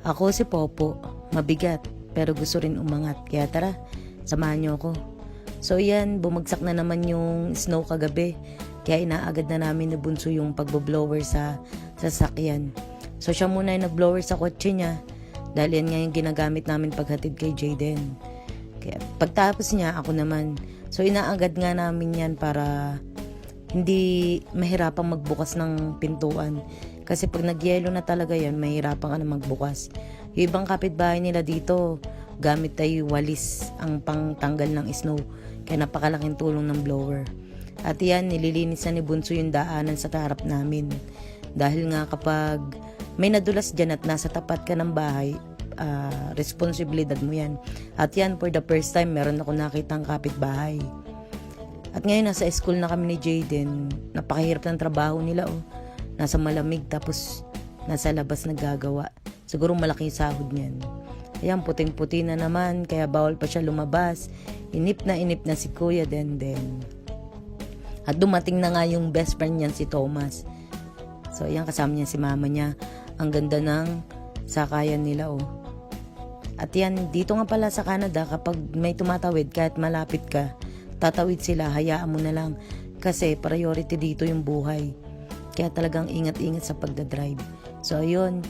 Ako si Popo, mabigat, pero gusto rin umangat. Kaya tara, samahan niyo ako. So yan, bumagsak na naman yung snow kagabi. Kaya inaagad na namin ni Bunso yung pagboblower sa sasakyan. So siya muna yung nagblower sa kotse niya. Dahil yan nga yung ginagamit namin paghatid kay Jayden. Kaya pagtapos niya, ako naman. So inaagad nga namin yan para hindi mahirapang magbukas ng pintuan. Kasi pag nagyelo na talaga yan, mahirapan ka na magbukas. Yung ibang kapitbahay nila dito, gamit tayo walis ang pangtanggal ng snow. Kaya napakalaking tulong ng blower. At yan, nililinisan ni Bunso yung daanan sa harap namin. Dahil nga kapag may nadulas dyan at nasa tapat ka ng bahay, responsibilidad mo yan. At yan, for the first time, meron ako nakitang kapitbahay. At ngayon, nasa school na kami ni Jayden. Napakahirap ng trabaho nila, oh. Nasa malamig, tapos nasa labas naggagawa. Siguro malaki sahod niyan. Ayan, puting-puti na naman, kaya bawal pa siya lumabas. Inip na si Kuya Denden. At dumating na nga yung best friend niyan, si Thomas. So, ayan, kasama niya si mama niya. Ang ganda ng sakayan nila, oh. At yan, dito nga pala sa Canada, kapag may tumatawid, kahit malapit ka, tatawid sila, hayaan mo na lang. Kasi priority dito yung buhay. Kaya talagang ingat-ingat sa pagdadrive. So, ayun,